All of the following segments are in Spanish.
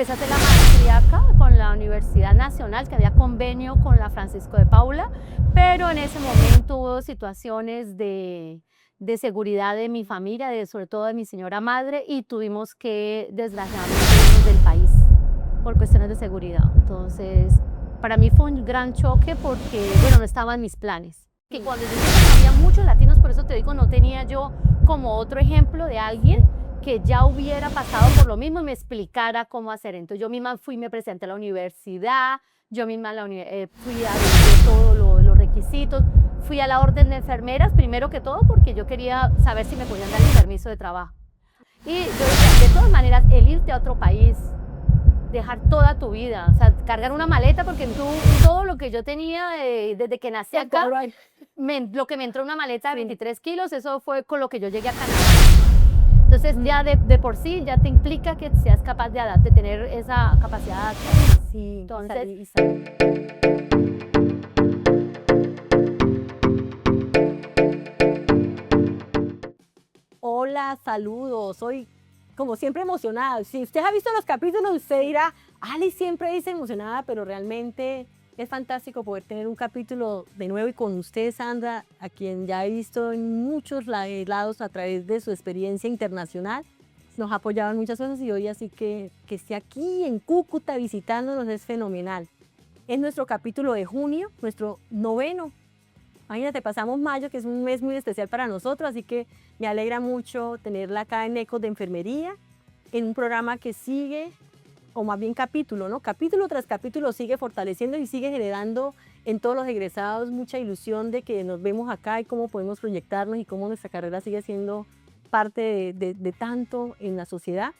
empecé a hacer la maestría acá con la Universidad Nacional, que había convenio con la Francisco de Paula, pero en ese momento hubo situaciones de seguridad de mi familia, sobre todo de mi señora madre, y tuvimos que, desgraciadamente, irnos del país por cuestiones de seguridad. Entonces, para mí fue un gran choque porque, bueno, no estaba en mis planes. Que cuando yo dije que había muchos latinos, por eso te digo, no tenía yo como otro ejemplo de alguien que ya hubiera pasado por lo mismo y me explicara cómo hacer. Entonces yo misma fui, me presenté a la universidad, yo misma fui a ver todos los requisitos, fui a la orden de enfermeras, primero que todo porque yo quería saber si me podían dar el permiso de trabajo. Y yo decía, de todas maneras, el irte a otro país, dejar toda tu vida, o sea, cargar una maleta, porque todo lo que yo tenía desde que nací acá, lo que me entró en una maleta de 23 kilos, eso fue con lo que yo llegué a Canadá. Entonces ya de por sí ya te implica que seas capaz de tener esa capacidad de adaptación. Sí, Entonces, hola, saludos. Soy, como siempre, emocionada. Si usted ha visto los capítulos, usted dirá, Ali siempre dice emocionada, pero realmente es fantástico poder tener un capítulo de nuevo y con usted, Sandra, a quien ya he visto en muchos lados a través de su experiencia internacional. Nos ha apoyado en muchas cosas y hoy así que esté aquí en Cúcuta visitándonos es fenomenal. Es nuestro capítulo de junio, nuestro 9º. Imagínate, pasamos mayo, que es un mes muy especial para nosotros, así que me alegra mucho tenerla acá en Ecos de Enfermería, en un programa que sigue, o más bien capítulo, ¿no? Capítulo tras capítulo sigue fortaleciendo y sigue generando en todos los egresados mucha ilusión de que nos vemos acá y cómo podemos proyectarnos y cómo nuestra carrera sigue siendo parte de tanto en la sociedad.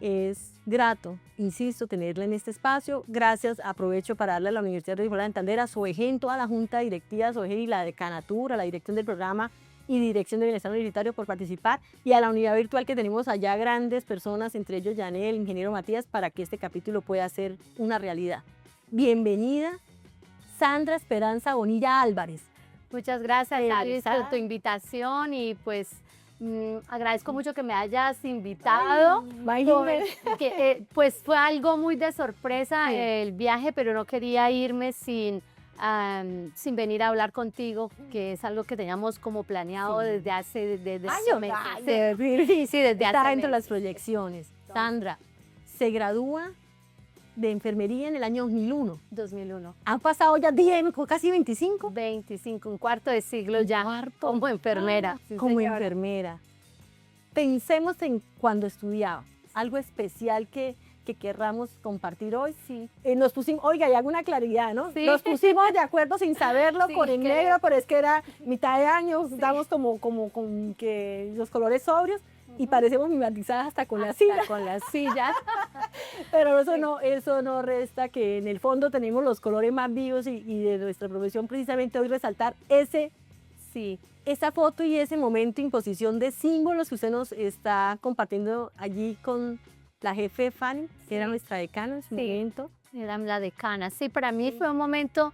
Es grato, insisto, tenerla en este espacio. Gracias, aprovecho para darle a la Universidad de Santander, a SOEGEN, toda la junta directiva de SOEGEN y la decanatura, la dirección del programa y dirección de bienestar universitario por participar, y a la unidad virtual que tenemos allá, grandes personas, entre ellos Yanel, el ingeniero Matías, para que este capítulo pueda ser una realidad. Bienvenida, Sandra Esperanza Bonilla Álvarez. muchas gracias, Luis, por tu invitación y pues agradezco mucho que me hayas invitado. Pues fue algo muy de sorpresa el viaje, pero no quería irme sin venir a hablar contigo, que es algo que teníamos como planeado desde hace meses. Sí, desde hace dentro de las proyecciones. Sandra se gradúa de enfermería en el año 2001. 2001. Han pasado ya 10, casi 25. 25, un cuarto de siglo ya como enfermera. Sí, como enfermera. Pensemos en cuando estudiaba, algo especial que querramos compartir hoy. Sí. Nos pusimos, oiga, y hago una claridad, ¿no? Sí. Nos pusimos de acuerdo sin saberlo Sí, con el negro, pero es que era mitad de año, estamos como con que los colores sobrios. Y parecemos mimetizadas hasta con la silla. Con las sillas. Pero eso no resta que en el fondo tenemos los colores más vivos y de nuestra profesión precisamente hoy resaltar esa foto y ese momento, imposición de símbolos que usted nos está compartiendo allí con la jefe Fanny, que era nuestra decana en ese momento. Era la decana. Sí, para mí fue un momento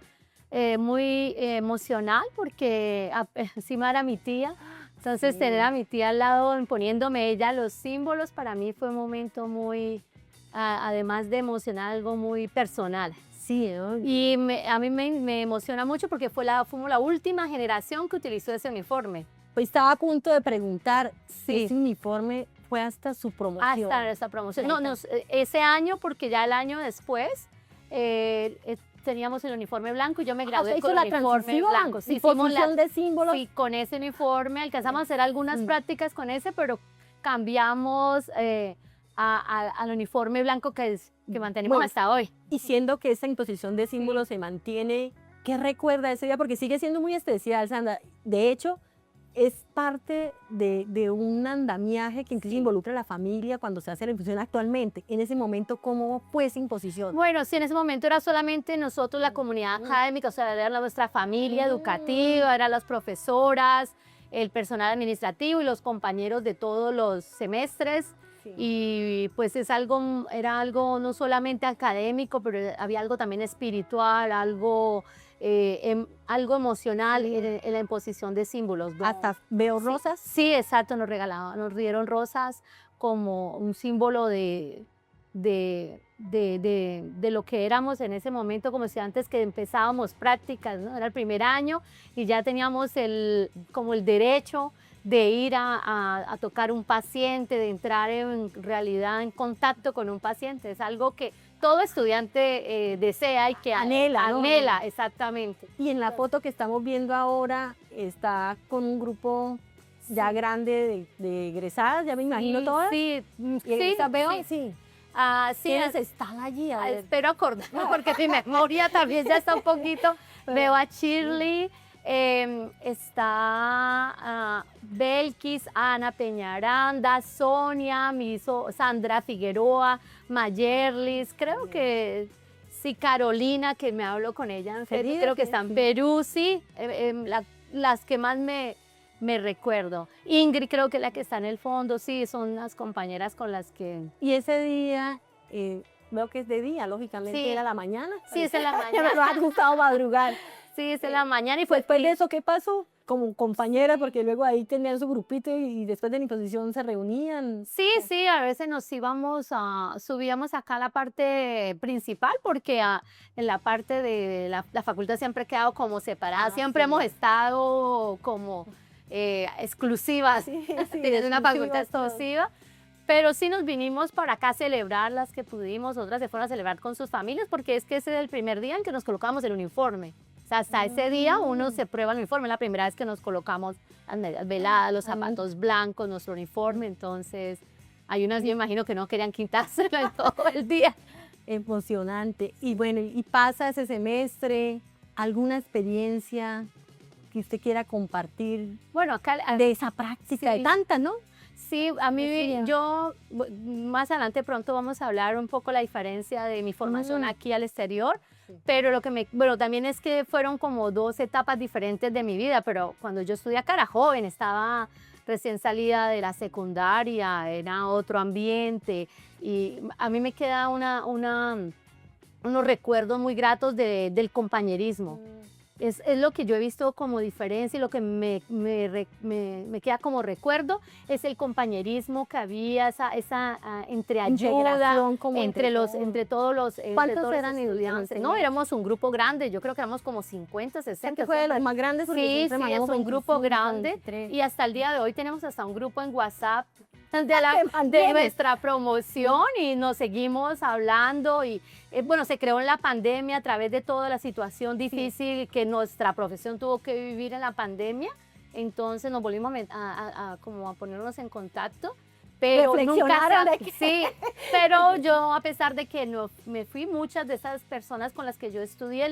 muy emocional porque encima era mi tía. Entonces tener a mi tía al lado imponiéndome ella los símbolos, para mí fue un momento muy, además de emocional, algo muy personal. Sí, ¿no? Y a mí me emociona mucho porque fuimos la última generación que utilizó ese uniforme. Pues estaba a punto de preguntar si ese uniforme fue hasta su promoción. Hasta nuestra promoción. No, ese año, porque ya el año después teníamos el uniforme blanco y yo me gradué con el uniforme blanco. Sí, imposición de símbolos. Sí, con ese uniforme alcanzamos a hacer algunas prácticas con ese, pero cambiamos al uniforme blanco que mantenemos hasta hoy. Y siendo que esa imposición de símbolos se mantiene, ¿qué recuerda ese día? Porque sigue siendo muy especial, Sandra. De hecho, es parte de un andamiaje que incluso involucra a la familia cuando se hace la imposición actualmente. En ese momento, ¿cómo fue esa imposición? Bueno, sí, en ese momento era solamente nosotros, la comunidad académica, o sea, era nuestra familia educativa, eran las profesoras, el personal administrativo y los compañeros de todos los semestres. Y pues era algo no solamente académico, pero había algo también espiritual, algo emocional en la imposición de símbolos. Hasta veo rosas. Sí, exacto, nos dieron rosas como un símbolo de de lo que éramos en ese momento como estudiantes que empezábamos prácticas, ¿no? Era el primer año y ya teníamos como el derecho de ir a tocar un paciente, de entrar en realidad en contacto con un paciente. Es algo que todo estudiante desea y que Anhela, ¿no? anhela, exactamente. Y en la foto que estamos viendo ahora está con un grupo ya grande de egresadas, ya me imagino todas. Sí, Y sí, estas veo, sí. sí. Sí, ¿Quiénes están allí? A ver. espero acordarme porque mi memoria también ya está un poquito. Veo a Shirley, está Belkis, Ana Peñaranda, Sonia, Sandra Figueroa, Mayerlis, creo que sí, Carolina, que me hablo con ella en Perú, creo que está en Perú, sí, las que más me recuerdo. Ingrid creo que es la que está en el fondo, sí, son las compañeras con las que... Y ese día, veo que es de día, lógicamente Sí. era la mañana. Sí, es en la Ya me mañana. ha gustado madrugar. Sí, es en la mañana y fue Después de eso, ¿qué pasó? Como compañeras, porque luego ahí tenían su grupito y después de la imposición se reunían. Sí, sí, a veces nos subíamos acá a la parte principal porque en la parte de la facultad siempre ha quedado como separada, siempre sí. hemos estado como exclusivas, teniendo una facultad exclusiva, pero sí nos vinimos para acá a celebrar las que pudimos, otras se fueron a celebrar con sus familias porque es que ese es el primer día en que nos colocamos el uniforme. O sea, hasta ese día uno se prueba el uniforme, la primera vez que nos colocamos las medias veladas, los zapatos blancos, nuestro uniforme, entonces hay unas, yo imagino que no querían quitárselo en todo el día. Emocionante. Y bueno, y pasa ese semestre, ¿alguna experiencia que usted quiera compartir Bueno, acá... de esa práctica, sí. de tantas, ¿no? Sí, a mí, más adelante pronto vamos a hablar un poco la diferencia de mi formación aquí al exterior, pero lo que bueno, también es que fueron como dos etapas diferentes de mi vida, pero cuando yo estudié acá era joven, estaba recién salida de la secundaria, era otro ambiente y a mí me queda unos recuerdos muy gratos del compañerismo. Es lo que yo he visto como diferencia y lo que me queda como recuerdo es el compañerismo que había, esa entreayuda entre todos los ¿Cuántos eran estudiantes? No, éramos un grupo grande, yo creo que éramos como 50, 60. Fue de los más grandes. Sí, sí, es un grupo grande 23. y hasta el día de hoy tenemos hasta un grupo en WhatsApp de nuestra promoción y nos seguimos hablando y bueno, se creó en la pandemia a través de toda la situación difícil que nuestra profesión tuvo que vivir en la pandemia, entonces nos volvimos como a ponernos en contacto, pero nunca sí, pero yo a pesar de que no me fui, muchas de esas personas con las que yo estudié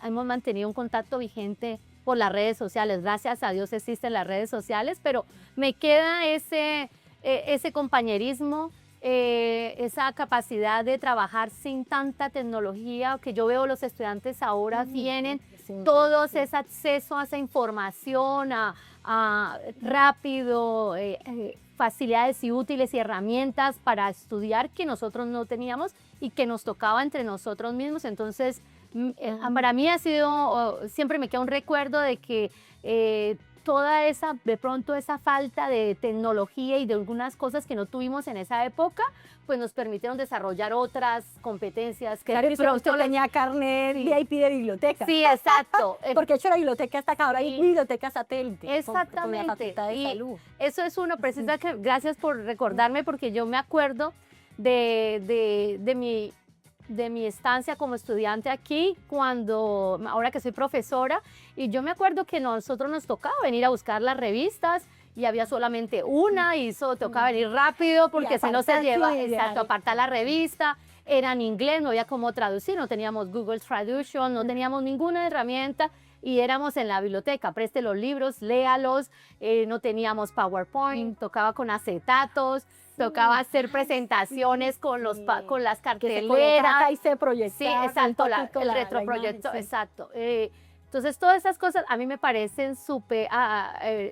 hemos mantenido un contacto vigente por las redes sociales, gracias a Dios existen las redes sociales, pero me queda ese compañerismo, esa capacidad de trabajar sin tanta tecnología que yo veo los estudiantes ahora tienen, todos ese acceso a esa información rápido, facilidades y útiles y herramientas para estudiar que nosotros no teníamos y que nos tocaba entre nosotros mismos. Entonces, para mí ha sido, siempre me queda un recuerdo de que de pronto esa falta de tecnología y de algunas cosas que no tuvimos en esa época, pues nos permitieron desarrollar otras competencias que de pronto tenía carnet VIP de biblioteca. Sí, exacto. Porque de hecho la biblioteca está acá, ahora hay biblioteca satélite. Exactamente. Con la Facultad de Salud. Eso es uno, precisamente, gracias por recordarme, porque yo me acuerdo de mi estancia como estudiante aquí, ahora que soy profesora, y yo me acuerdo que nosotros nos tocaba venir a buscar las revistas y había solamente una y eso tocaba venir rápido porque si no se lleva, apartar la revista, era en inglés, no había cómo traducir, no teníamos Google Traduction, no teníamos ninguna herramienta y éramos en la biblioteca, preste los libros, léalos, no teníamos PowerPoint, tocaba con acetatos, tocaba hacer presentaciones con las carteleras. Y se proyectaba. Sí, exacto, el retroproyector, exacto. Entonces, todas esas cosas a mí me parecen súper...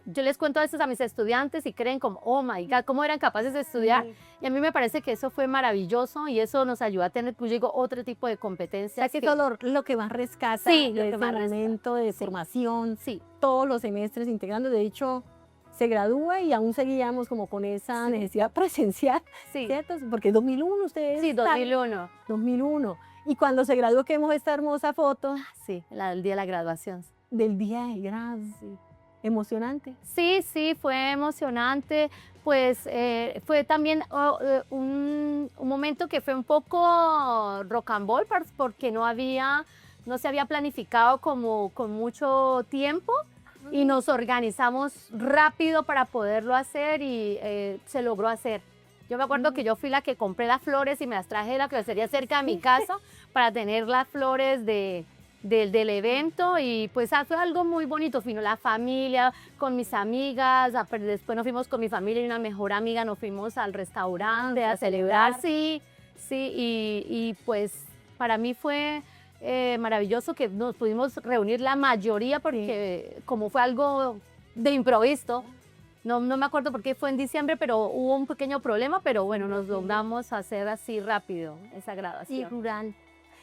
yo les cuento esto a mis estudiantes y creen como, oh my God, ¿cómo eran capaces de estudiar? Y a mí me parece que eso fue maravilloso y eso nos ayudó a tener, pues digo, otro tipo de competencias. O sea, que todo lo que más rescata sí, de ese momento de formación, todos los semestres integrando. De hecho, se gradúa y aún seguíamos como con esa necesidad presencial, Sí, ¿cierto? Porque 2001 ustedes. sí, 2001. 2001. Y cuando se graduó, que vemos esta hermosa foto Sí, el día de la graduación. del día de grado. Emocionante. Sí, sí, fue emocionante, pues fue también un momento que fue un poco rocambole porque no se había planificado como con mucho tiempo y nos organizamos rápido para poderlo hacer y se logró hacer. Yo me acuerdo que yo fui la que compré las flores y me las traje de la florería cerca de mi casa para tener las flores del evento y pues fue algo muy bonito, vino la familia con mis amigas, pero después nos fuimos con mi familia y una mejor amiga, nos fuimos al restaurante a celebrar, sí, sí, y pues para mí fue maravilloso que nos pudimos reunir la mayoría porque como fue algo de improviso, no me acuerdo por qué fue en diciembre, pero hubo un pequeño problema, pero bueno, nos logramos hacer así rápido esa graduación. Y rural.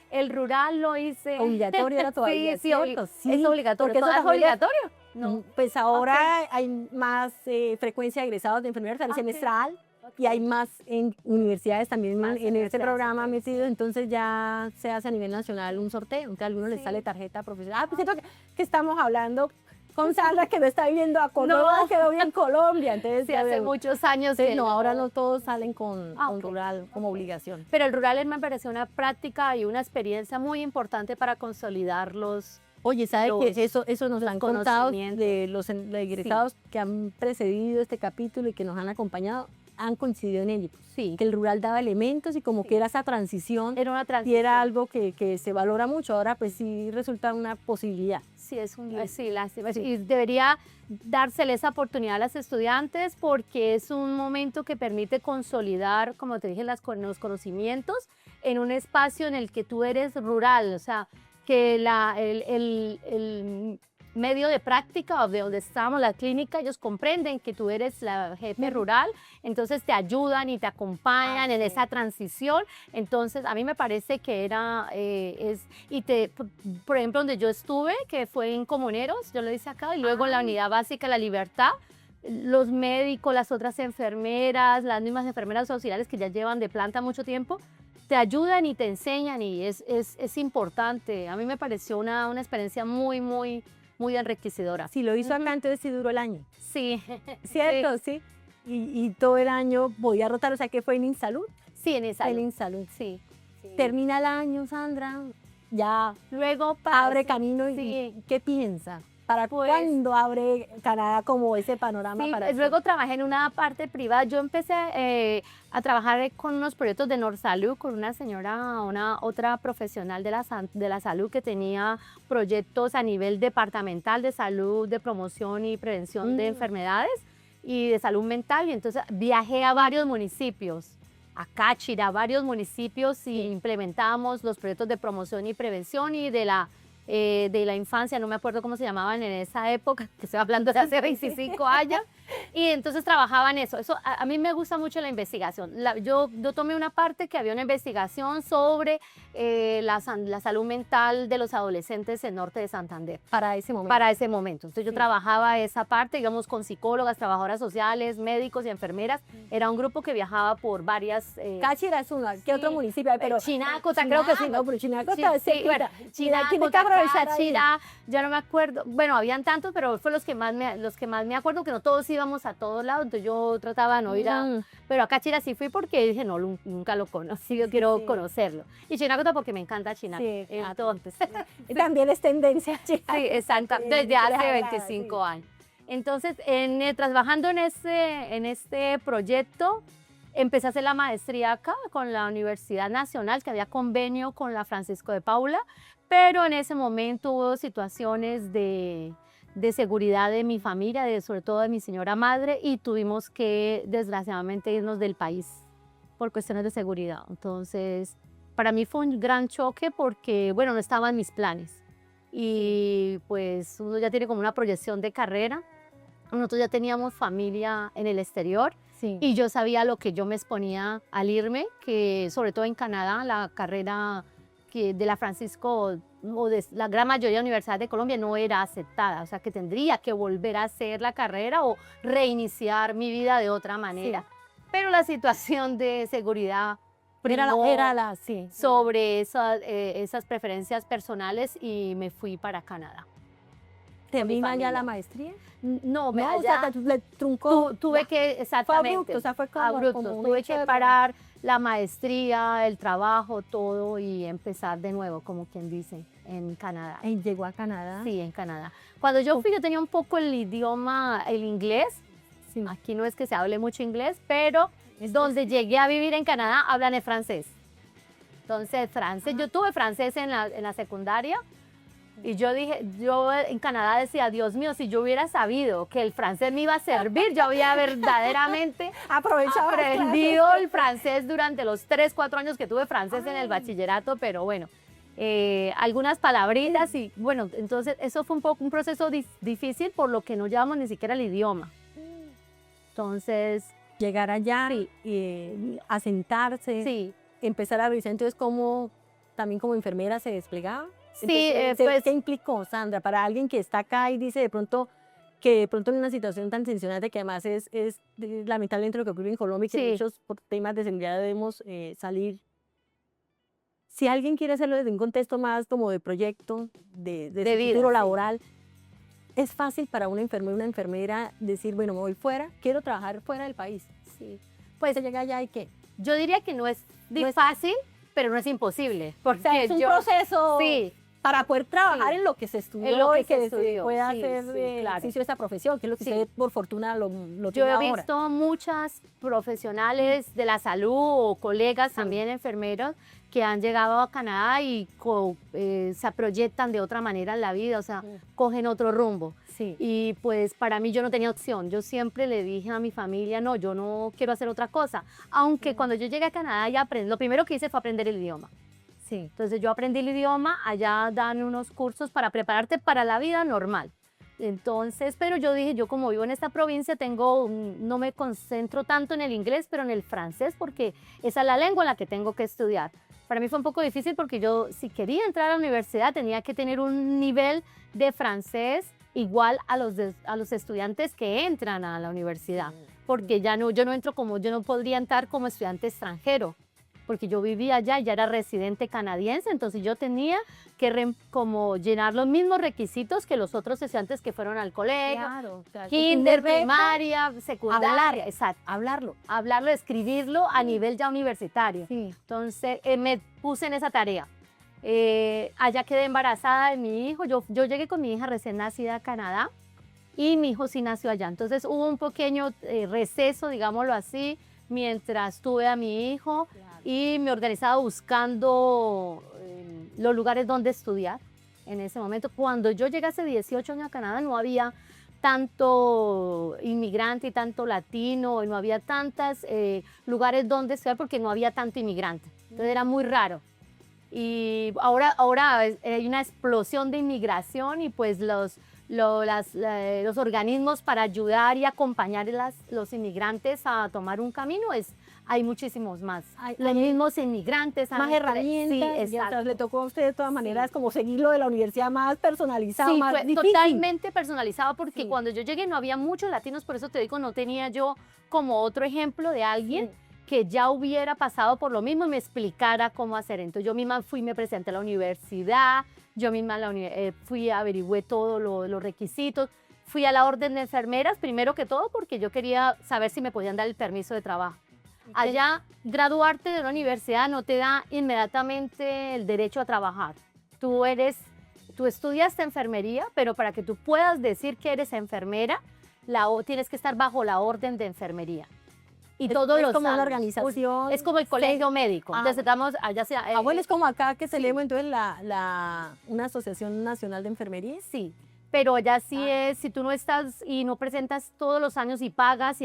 El rural lo hice. Obligatorio era todavía, Sí, ¿cierto? es obligatorio. porque eso ¿Todo es también obligatorio? No, pues ahora hay más frecuencia de egresados de enfermería, sale semestral, y hay más en universidades también Más en este universidades, programa sí. metido, entonces ya se hace a nivel nacional un sorteo, entonces a algunos les Sí. sale tarjeta profesional. Ah, pues siento que estamos hablando con Sandra, que no está viviendo a Córdoba, No. quedó bien Colombia, entonces Sí, ya hace vemos. muchos años Entonces, que no, ahora no todos salen con Ok. rural como obligación. Pero el rural me pareció una práctica y una experiencia muy importante para consolidar los... Oye, ¿sabe Los- que eso nos los han contado conocimientos. de los egresados que han precedido este capítulo y que nos han acompañado? Han coincidido en ello. Sí, Que el rural daba elementos y como Sí. que era esa transición era una y transición. era algo que se valora mucho. Ahora pues sí resulta una posibilidad. Sí, es un, Sí. sí, lástima. Sí. Y debería dársele esa oportunidad a las estudiantes porque es un momento que permite consolidar, como te dije, los conocimientos en un espacio en el que tú eres rural, o sea, que el medio de práctica o de donde estamos, la clínica, ellos comprenden que tú eres la jefe rural, entonces te ayudan y te acompañan en esa transición. Entonces, a mí me parece que era, por ejemplo, donde yo estuve, que fue en Comuneros, yo lo hice acá, y luego en la Unidad Básica La Libertad, los médicos, las otras enfermeras, las mismas enfermeras auxiliares que ya llevan de planta mucho tiempo, te ayudan y te enseñan y es importante. A mí me pareció una experiencia muy enriquecedora. Si lo hizo acá, entonces sí duró el año. Sí, ¿Cierto? Sí. Y todo el año podía rotar, o sea que fue en INSALUD. sí, en esa. Fue en INSALUD. Sí. Termina el año, Sandra, ya Luego abre camino y sí. ¿qué piensa? ¿Para Pues- cuándo abre Canadá como ese panorama Sí, para usted? luego trabajé en una parte privada. Yo empecé a trabajar con unos proyectos de Norsalud, con una señora, otra profesional de la salud que tenía proyectos a nivel departamental de salud, de promoción y prevención de enfermedades y de salud mental. Y entonces viajé a varios municipios, a Cáchira, varios municipios y implementamos los proyectos de promoción y prevención y de la infancia, no me acuerdo cómo se llamaban en esa época, que estoy hablando de hace 25 años, y entonces trabajaba en eso. A mí me gusta mucho la investigación. Yo tomé una parte que había una investigación sobre la salud mental de los adolescentes en norte de Santander. Para ese momento. Para ese momento. Entonces yo trabajaba esa parte, digamos, con psicólogas, trabajadoras sociales, médicos y enfermeras. Era un grupo que viajaba por varias... Cáchira es una, ¿qué otro municipio hay? Pero Chinacota, creo que sí. No, pero Chinacota Sí, está sí, bueno, cerquita. Chinacota, Tiene que aprovechar ahí. Chira, ya no me acuerdo. Bueno, habían tantos, pero fue los que más me acuerdo, que no todos íbamos a todos lados, entonces yo trataba de no ir a... Pero a Cáchira sí fui porque dije, no, nunca lo conocí, yo quiero conocerlo. Y Chinacota porque me encanta Chinacota. Sí, Entonces, También es tendencia. sí, exacto, desde les hace agrada, 25 años. Entonces, trabajando en este proyecto, empecé a hacer la maestría acá con la Universidad Nacional, que había convenio con la Francisco de Paula, pero en ese momento hubo situaciones de seguridad de mi familia, sobre todo de mi señora madre, y tuvimos que, desgraciadamente, irnos del país por cuestiones de seguridad. Entonces, para mí fue un gran choque porque, bueno, no estaba en mis planes. Y pues uno ya tiene como una proyección de carrera. Nosotros ya teníamos familia en el exterior. Sí. Y yo sabía lo que yo me exponía al irme, que sobre todo en Canadá, la carrera que de la Francisco o de la gran mayoría de universidades de Colombia no era aceptada, o sea que tendría que volver a hacer la carrera o reiniciar mi vida de otra manera. Pero la situación de seguridad Era sí. sobre esas preferencias personales y me fui para Canadá. ¿Termina ya la maestría? No, No, o sea, le truncó. tuve que, exactamente. Fue abrupto, o sea, fue como, abrupto. como un Tuve hecho que de- parar la maestría, el trabajo, todo y empezar de nuevo, como quien dice, en Canadá. Y llegó a Canadá. Sí, en Canadá. Cuando yo fui, yo tenía un poco el idioma, el inglés. Sí. Aquí no es que se hable mucho inglés, pero donde llegué a vivir en Canadá hablan el francés. Entonces, francés, yo tuve francés en la secundaria y yo en Canadá decía, Dios mío, si yo hubiera sabido que el francés me iba a servir, yo había verdaderamente aprendido el francés durante los 3, 4 años que tuve francés en el bachillerato, pero bueno, algunas palabritas y bueno, entonces eso fue un proceso difícil por lo que no llevamos ni siquiera el idioma. Entonces, llegar allá y asentarse, sí. empezar a revisar entonces cómo también como enfermera se desplegaba. Sí, Entonces, pues, ¿qué implicó, Sandra, para alguien que está acá y dice de pronto que de pronto en una situación tan tensionante que además es lamentablemente lo que ocurre en Colombia y que Sí. muchos por temas de seguridad debemos salir? Si alguien quiere hacerlo desde un contexto más como de proyecto, de su vida, futuro sí. laboral, es fácil para una enfermera decir, bueno, me voy fuera, quiero trabajar fuera del país. sí. Pues se llega allá y ¿qué? Yo diría que no es No es- fácil, pero no es imposible. Porque O sea, es un yo, proceso Sí, para poder trabajar Sí. en lo que se estudió En lo que y se que estudió, se pueda sí, hacer sí, ejercicio claro. de esta profesión, que es lo que Sí. usted por fortuna lo yo tiene he ahora. visto muchas profesionales de la salud o colegas también enfermeros que han llegado a Canadá y se proyectan de otra manera en la vida, o sea, cogen otro rumbo. Sí. Y pues para mí yo no tenía opción. Yo siempre le dije a mi familia, no, yo no quiero hacer otra cosa. Aunque cuando yo llegué a Canadá ya lo primero que hice fue aprender el idioma. Sí. Entonces yo aprendí el idioma, allá dan unos cursos para prepararte para la vida normal. Entonces, pero yo dije, yo como vivo en esta provincia, no me concentro tanto en el inglés, pero en el francés, porque esa es la lengua en la que tengo que estudiar. Para mí fue un poco difícil porque yo, si quería entrar a la universidad, tenía que tener un nivel de francés igual a los estudiantes que entran a la universidad, porque yo no podría entrar como estudiante extranjero, porque yo vivía allá y ya era residente canadiense, entonces yo tenía que como llenar los mismos requisitos que los otros estudiantes que fueron al colegio, Claro. O sea, kinder, el reto, primaria, secundaria, hablar. exacto, hablarlo. hablarlo, escribirlo a nivel ya universitario. Sí. Entonces me puse en esa tarea. Allá quedé embarazada de mi hijo, yo llegué con mi hija recién nacida a Canadá y mi hijo sí nació allá, entonces hubo un pequeño receso, digámoslo así, mientras tuve a mi hijo y me organizaba buscando los lugares donde estudiar en ese momento. Cuando yo llegué hace 18 años a Canadá no había tanto inmigrante y tanto latino, no había tantos lugares donde estudiar porque no había tanto inmigrante, entonces era muy raro. Y ahora hay una explosión de inmigración y pues los organismos para ayudar y acompañar los inmigrantes a tomar un camino, hay muchísimos más. Los mismos inmigrantes. Más herramientas. Sí, exacto. Le tocó a usted de todas maneras como seguirlo de la universidad más personalizado, Sí, más fue difícil. totalmente personalizado porque Sí. cuando yo llegué no había muchos latinos, por eso te digo, no tenía yo como otro ejemplo de alguien que ya hubiera pasado por lo mismo y me explicara cómo hacer. Entonces yo misma me presenté a la universidad, yo misma averigüé todos los requisitos, fui a la orden de enfermeras, primero que todo porque yo quería saber si me podían dar el permiso de trabajo. Allá, graduarte de una universidad no te da inmediatamente el derecho a trabajar. Tú estudiaste enfermería, pero para que tú puedas decir que eres enfermera, tienes que estar bajo la orden de enfermería. Y todos los como una años. organización. Es como el colegio médico. Entonces estamos allá sea. Bueno, es como acá que se sí. lee entonces una Asociación Nacional de Enfermería. Sí, pero allá sí es, si tú no estás y no presentas todos los años y pagas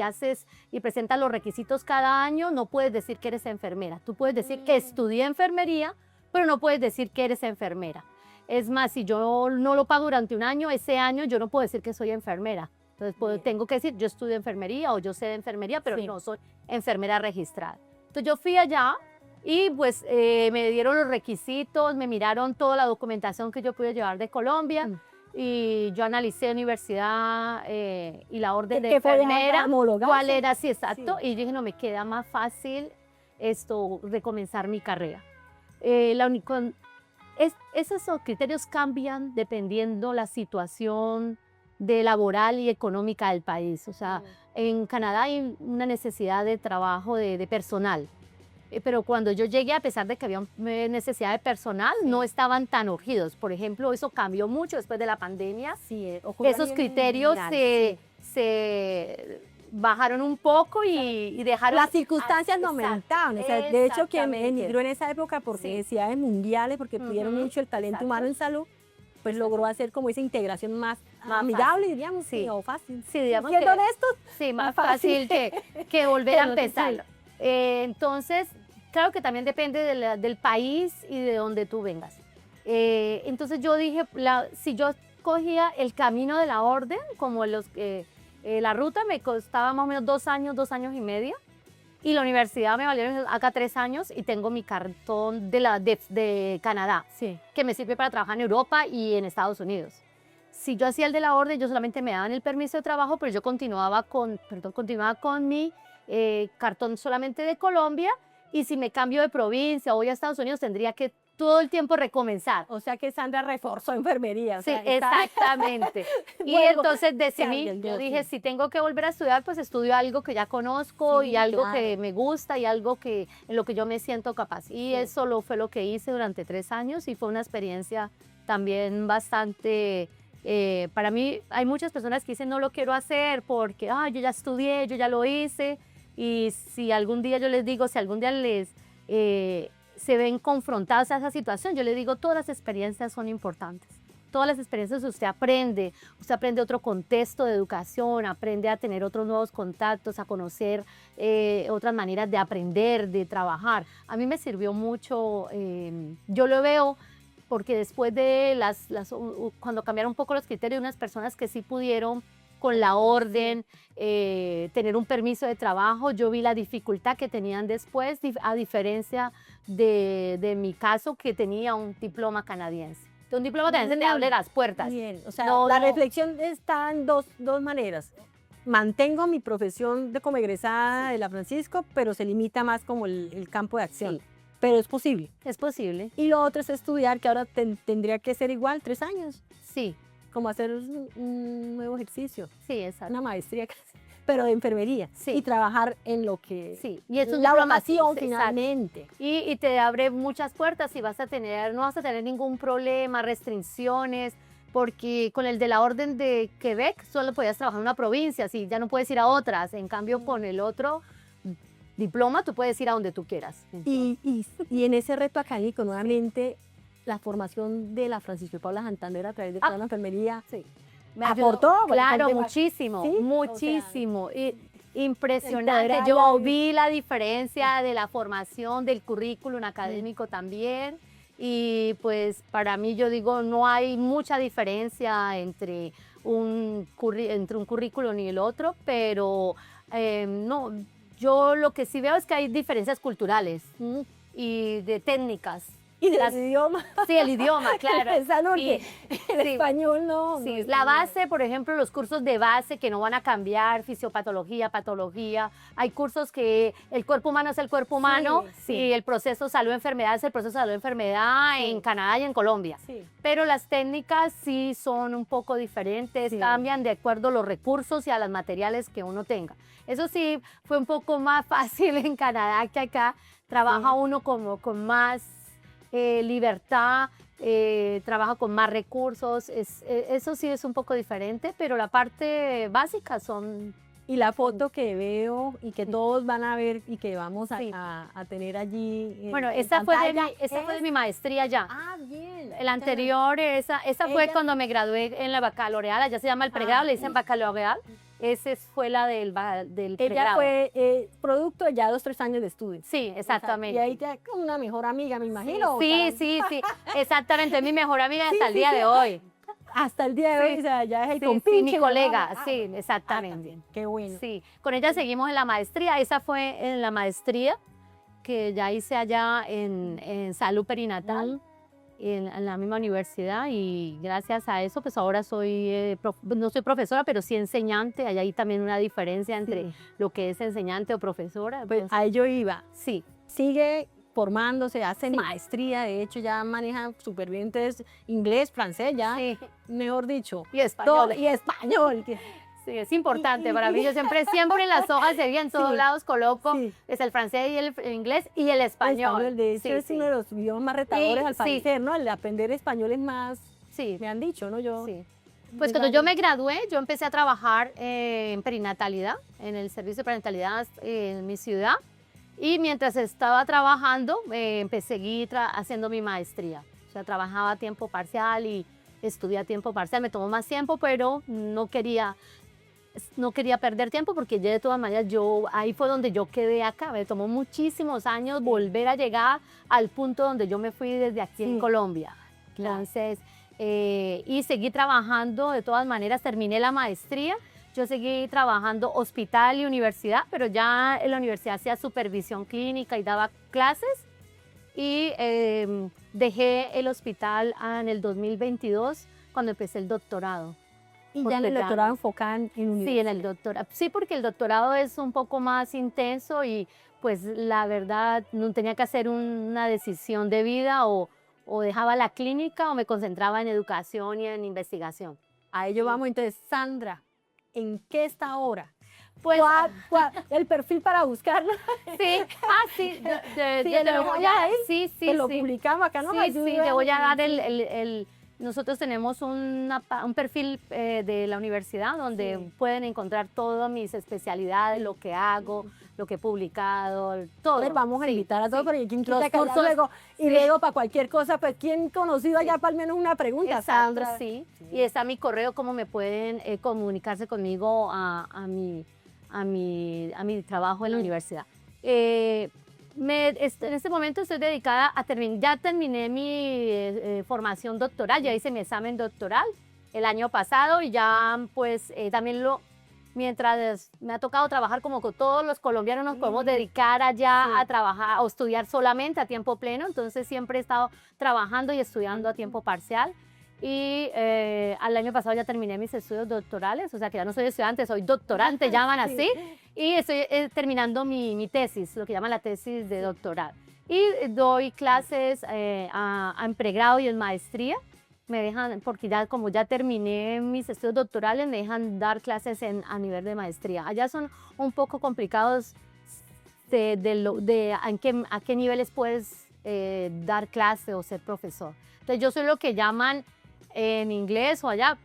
y presentas los requisitos cada año, no puedes decir que eres enfermera. Tú puedes decir que estudié enfermería, pero no puedes decir que eres enfermera. Es más, si yo no lo pago durante un año, ese año yo no puedo decir que soy enfermera. Entonces tengo que decir, yo estudio enfermería o yo sé de enfermería, pero no soy enfermera registrada. Entonces yo fui allá Y pues me dieron los requisitos, me miraron toda la documentación que yo pude llevar de Colombia y yo analicé universidad y la orden de ¿Qué fue enfermera, homologarse? cuál era, sí, exacto, Sí. y dije, no, me queda más fácil recomenzar mi carrera. Esos criterios cambian dependiendo la situación laboral y económica del país. O sea, en Canadá hay una necesidad de trabajo de personal. Pero cuando yo llegué, a pesar de que había necesidad de personal, no estaban tan urgidos. Por ejemplo, eso cambió mucho después de la pandemia. Sí, Esos criterios se bajaron un poco y dejaron... Las circunstancias no Exacto, aumentaban. O sea, de hecho, quien exactamente. emigró en esa época por Sí. necesidades mundiales, porque pidieron mucho el talento Exacto. humano en salud, pues logró hacer como esa integración más Más amigable, fácil. diríamos, Sí. o fácil. Sí, digamos Siendo que- honestos, Sí, más más fácil. fácil que volver a Pero sí. empezar. Entonces, claro que también depende del país y de donde tú vengas. Entonces yo dije, si yo cogía el camino de la orden, como la ruta me costaba más o menos 2 años, 2 años y medio, y la universidad me valieron acá 3 años y tengo mi cartón de Canadá, sí. que me sirve para trabajar en Europa y en Estados Unidos. Si yo hacía el de la orden, yo solamente me daban el permiso de trabajo, pero yo continuaba con mi cartón solamente de Colombia, y si me cambio de provincia o voy a Estados Unidos, tendría que todo el tiempo recomenzar. O sea que Sandra reforzó enfermería. O Sí, sea, está- exactamente. Y Vuelvo. entonces decidí, Cambia el yo yo, dije, sí. si tengo que volver a estudiar, pues estudio algo que ya conozco Sí, y algo claro. que me gusta y algo en lo que yo me siento capaz. Y eso fue lo que hice durante 3 años y fue una experiencia también bastante... para mí hay muchas personas que dicen no lo quiero hacer porque yo ya estudié, yo ya lo hice, y si algún día yo les digo, si algún día se ven confrontados a esa situación, yo les digo, todas las experiencias son importantes. Todas las experiencias usted aprende otro contexto de educación, aprende a tener otros nuevos contactos, a conocer otras maneras de aprender, de trabajar. A mí me sirvió mucho, yo lo veo porque después de cuando cambiaron un poco los criterios, unas personas que sí pudieron con la orden, tener un permiso de trabajo, yo vi la dificultad que tenían después, a diferencia de mi caso, que tenía un diploma canadiense. Un diploma canadiense te abre las puertas. Bien, o sea, No, la no. reflexión está en dos maneras. Mantengo mi profesión como egresada de la Francisco, pero se limita más como el campo de acción. Sí. Pero es posible. Es posible, Y lo otro es estudiar, que ahora tendría que ser igual, 3 años, sí, como hacer un nuevo ejercicio, sí, exacto. una maestría casi, pero de enfermería. Sí. Y trabajar en lo que... Sí, y es un la diploma, vocación exacto. finalmente. Y te abre muchas puertas y no vas a tener ningún problema, restricciones, porque con el de la orden de Quebec solo podías trabajar en una provincia, así ya no puedes ir a otras. En cambio, con el otro diploma tú puedes ir a donde tú quieras. Y en ese reto académico, nuevamente, la formación de la Francisco de Paula Santander a través de toda la enfermería, Sí. aportó. Claro, bastante más. muchísimo, ¿Sí? muchísimo. Y El impresionante. poder Yo hablar. vi la diferencia de la formación, del currículum académico también. Y pues para mí, yo digo, no hay mucha diferencia entre un currículum y el otro, pero no, yo lo que sí veo es que hay diferencias culturales y de técnicas. Y de idioma. Sí, el idioma, claro. Pensando Y- que el sí. español no. Sí, no- la base, por ejemplo, los cursos de base que no van a cambiar, fisiopatología, patología. Hay cursos que el cuerpo humano es el cuerpo humano sí. y el proceso salud-enfermedad es el proceso salud-enfermedad Sí. en Canadá y en Colombia. Sí. Pero las técnicas sí son un poco diferentes, Sí. cambian de acuerdo a los recursos y a los materiales que uno tenga. Eso sí, fue un poco más fácil en Canadá que acá. Trabaja uno como con más libertad, trabaja con más recursos. Eso sí es un poco diferente, pero la parte básica son... Y la foto que veo y que Sí. todos van a ver y que vamos Sí. a tener allí. Bueno, en esa fue pantalla, de mi maestría ya. Ah, bien. El anterior, esa fue Ella- cuando me gradué en la baccalaureada, ya se llama el pregrado, le dicen baccalaureal. Esa fue la del Ella pregrado. fue producto de ya 2-3 años de estudio. Sí, exactamente. Y ahí te como una mejor amiga, me imagino. o Sí, sea, sí, exactamente, es mi mejor amiga Sí, hasta el sí, día sí. de hoy. Hasta el día de hoy, Sí. o sea, ya es el Sí, compinche. mi ¿no? colega, Ah, sí, exactamente. también, qué bueno. Sí, con ella seguimos en la maestría, esa fue en la maestría que ya hice allá en salud perinatal, en la misma universidad, y gracias a eso, pues ahora soy, no soy profesora, pero sí enseñante. Hay ahí también una diferencia entre lo que es enseñante o profesora. Pues Pues, a ello iba. sí, Sigue formándose, hace Sí. maestría, de hecho ya maneja súper bien entonces, inglés, francés, ya, sí, mejor dicho. y español. Y español. Sí, es importante para mí. Yo siempre en las hojas de vida, en todos Sí, lados coloco sí. es el francés y el inglés y el español. De hecho, Sí, es sí, uno de los idiomas más retadores al sí. parecer, ¿no? El de aprender español es más, sí, me han dicho, ¿no? Yo, sí. Pues cuando yo me gradué, yo empecé a trabajar en perinatalidad, en el servicio de perinatalidad en mi ciudad. Y mientras estaba trabajando, seguí haciendo mi maestría. O sea, trabajaba a tiempo parcial y estudié a tiempo parcial. Me tomó más tiempo, pero no quería perder tiempo porque ya de todas maneras ahí fue donde yo quedé acá. Me tomó muchísimos años volver a llegar al punto donde yo me fui desde aquí en Colombia. Entonces, y seguí trabajando de todas maneras, terminé la maestría. Yo seguí trabajando hospital y universidad, pero ya en la universidad hacía supervisión clínica y daba clases. Y dejé el hospital en el 2022 cuando empecé el doctorado. Y ya en el doctorado enfocada en universidad. Sí, en el doctorado. Sí, porque el doctorado es un poco más intenso y pues la verdad no tenía que hacer una decisión de vida o dejaba la clínica o me concentraba en educación y en investigación. A ello vamos, entonces, Sandra, ¿en qué está ahora? Pues, El perfil para buscarlo. sí, sí, Sí, yo te lo voy a, sí, Pues lo publicamos acá, ¿no? Sí, te voy a dar nosotros tenemos un perfil de la universidad donde pueden encontrar todas mis especialidades, lo que hago, lo que he publicado, todo. Entonces vamos a invitar a todos, porque quien Los quita cursos, luego, y luego para cualquier cosa, pues ¿quién conocido allá para al menos una pregunta, Exacto, Sandra? sí. Y está mi correo, cómo me pueden comunicarse conmigo a mi trabajo en la universidad. En este momento estoy dedicada ya terminé mi formación doctoral, ya hice mi examen doctoral el año pasado y ya pues también mientras me ha tocado trabajar como con todos los colombianos nos podemos dedicar allá a trabajar o estudiar solamente a tiempo pleno, entonces siempre he estado trabajando y estudiando a tiempo parcial. Y al año pasado ya terminé mis estudios doctorales, o sea que ya no soy estudiante, soy doctorante, llaman así, y estoy terminando mi tesis, lo que llaman la tesis de doctorado. Y doy clases en pregrado y en maestría, me dejan, porque ya como ya terminé mis estudios doctorales, me dejan dar clases a nivel de maestría. Allá son un poco complicados a qué niveles puedes dar clase o ser profesor. Entonces yo soy lo que llaman en inglés o allá,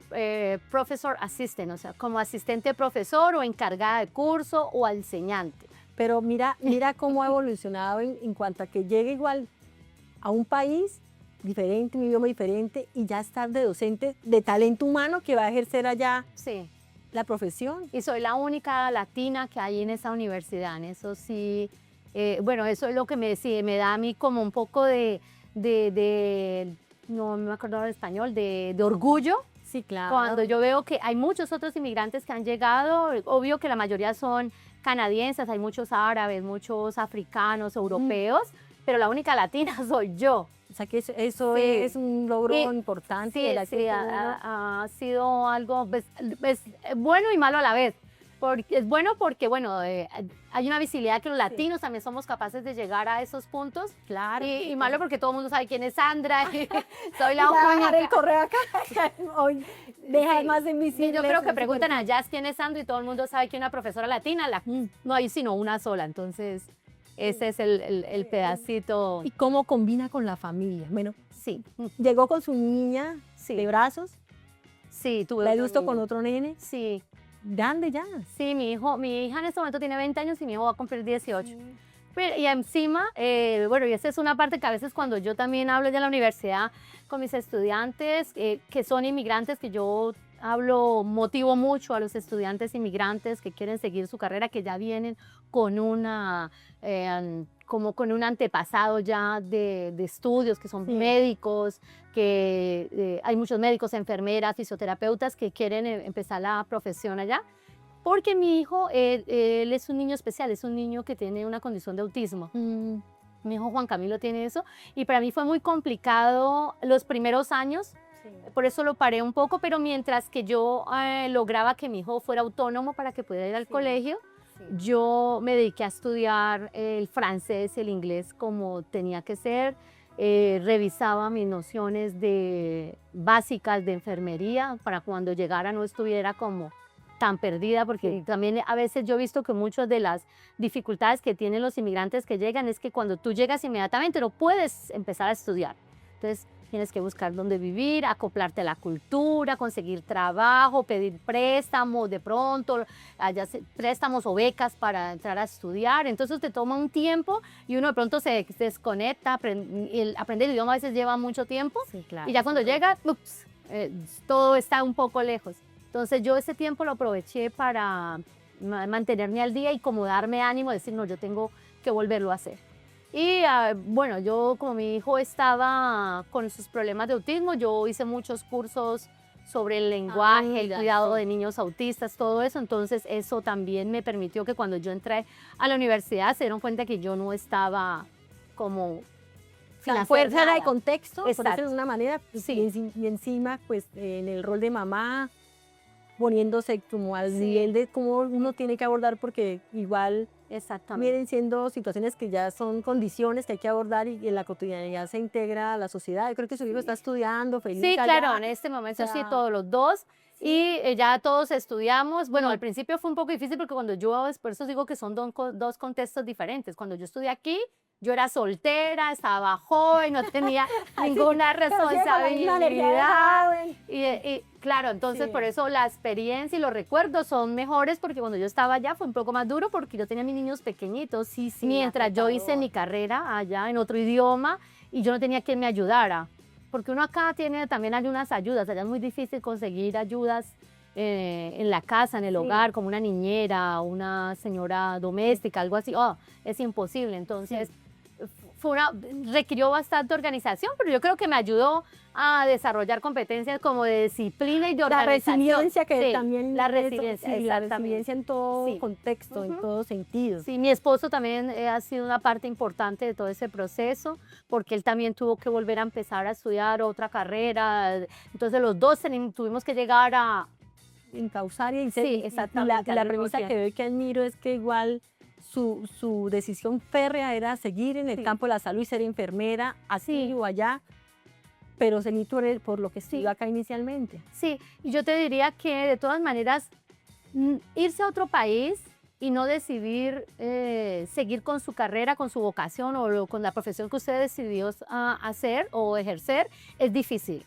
professor assistant, o sea, como asistente profesor o encargada de curso o enseñante. Pero mira cómo ha evolucionado en cuanto a que llegue igual a un país diferente, un idioma diferente, y ya estar de docente de talento humano que va a ejercer allá la profesión. Y soy la única latina que hay en esa universidad, en eso sí, bueno, eso es lo que me da a mí como un poco no me acuerdo en español, de orgullo. Sí, claro. Cuando yo veo que hay muchos otros inmigrantes que han llegado, obvio que la mayoría son canadienses, hay muchos árabes, muchos africanos, europeos, pero la única latina soy yo. O sea que eso es un logro importante. Sí, ha sido algo bueno y malo a la vez. Es bueno porque, bueno, hay una visibilidad que los latinos también somos capaces de llegar a esos puntos. Claro. Y malo porque todo el mundo sabe quién es Sandra. Soy la única. Voy a dejar el única. correo acá. Hoy dejar más invisible. Yo creo que preguntan a Jazz quién es Sandra y todo el mundo sabe que una profesora latina, no hay sino una sola. Entonces, ese es el pedacito. ¿Y cómo combina con la familia? Bueno, Sí, llegó con su niña de brazos, sí, tuve la otro gustó niño. con otro nene. Sí, Grande ya. sí, mi hija en este momento tiene 20 años y mi hijo va a cumplir 18. Pero, y encima, bueno, y esa es una parte que a veces cuando yo también hablo ya en la universidad con mis estudiantes que son inmigrantes, que yo motivo mucho a los estudiantes inmigrantes que quieren seguir su carrera, que ya vienen con como con un antepasado ya de estudios, que son médicos, que hay muchos médicos, enfermeras, fisioterapeutas que quieren empezar la profesión allá. porque mi hijo, él es un niño especial, es un niño que tiene una condición de autismo. Mi hijo Juan Camilo tiene eso, y para mí fue muy complicado los primeros años, por eso lo paré un poco, pero mientras que yo lograba que mi hijo fuera autónomo para que pudiera ir al colegio, yo me dediqué a estudiar el francés, el inglés como tenía que ser, revisaba mis nociones básicas de enfermería para cuando llegara no estuviera como tan perdida, porque también a veces yo he visto que muchas de las dificultades que tienen los inmigrantes que llegan es que cuando tú llegas inmediatamente no puedes empezar a estudiar. Entonces tienes que buscar dónde vivir, acoplarte a la cultura, conseguir trabajo, pedir préstamos de pronto, préstamos o becas para entrar a estudiar. Entonces te toma un tiempo y uno de pronto se desconecta. Aprender el idioma a veces lleva mucho tiempo, y ya cuando llega, ups, todo está un poco lejos. Entonces yo ese tiempo lo aproveché para mantenerme al día y como darme ánimo, decir, no, yo tengo que volverlo a hacer. Y bueno, yo como mi hijo estaba con sus problemas de autismo, yo hice muchos cursos sobre el lenguaje, el cuidado de niños autistas, todo eso. Entonces eso también me permitió que cuando yo entré a la universidad se dieron cuenta que yo no estaba como la fuerza de contexto, por Exacto. decirlo de una manera, Sí. y encima pues en el rol de mamá, poniéndose como al nivel de cómo uno tiene que abordar, porque igual vienen siendo situaciones que ya son condiciones que hay que abordar y en la cotidianidad se integra a la sociedad. Yo creo que su hijo está estudiando, feliz. Sí, allá. claro, en este momento sí, todos los dos. Y ya todos estudiamos. Bueno, al principio fue un poco difícil porque cuando yo, por eso digo que son dos contextos diferentes. Cuando yo estudié aquí, yo era soltera, estaba joven, no tenía ninguna responsabilidad. Y claro, entonces por eso la experiencia y los recuerdos son mejores, porque cuando yo estaba allá fue un poco más duro porque yo tenía mis niños pequeñitos, mientras yo hice mi carrera allá en otro idioma y yo no tenía quien me ayudara. Porque uno acá también hay unas ayudas, allá es muy difícil conseguir ayudas en la casa, en el hogar, como una niñera, una señora doméstica, algo así. Es imposible. Entonces, requirió bastante organización, pero yo creo que me ayudó a desarrollar competencias como de disciplina y de organización. La resiliencia que también... La resiliencia, la resiliencia en todo contexto, en todo sentido. Sí, mi esposo también ha sido una parte importante de todo ese proceso, porque él también tuvo que volver a empezar a estudiar otra carrera. Entonces los dos tuvimos que llegar a... encauzar y exactamente. La premisa que veo que admiro es que igual su decisión férrea era seguir en el campo de la salud y ser enfermera, así o allá, pero seguir por lo que estudió acá inicialmente. Sí, y yo te diría que de todas maneras, irse a otro país y no decidir seguir con su carrera, con su vocación o con la profesión que usted decidió hacer o ejercer, es difícil.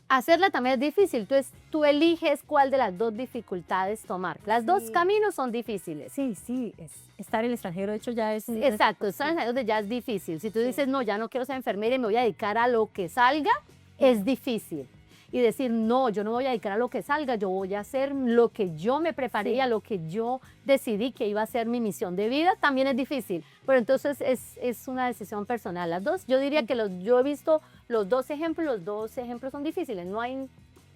Hacerla también es difícil, entonces tú eliges cuál de las dos dificultades tomar. Las dos caminos son difíciles. Sí, estar en el extranjero de hecho ya es... Exacto, estar en el extranjero ya es difícil. Si tú dices, no, ya no quiero ser enfermera y me voy a dedicar a lo que salga, es difícil. Y decir, no, yo no me voy a dedicar a lo que salga, yo voy a hacer lo que yo me preparé, a lo que yo decidí que iba a ser mi misión de vida, también es difícil. Pero entonces es una decisión personal. Las dos, yo diría que yo he visto los dos ejemplos son difíciles, no hay...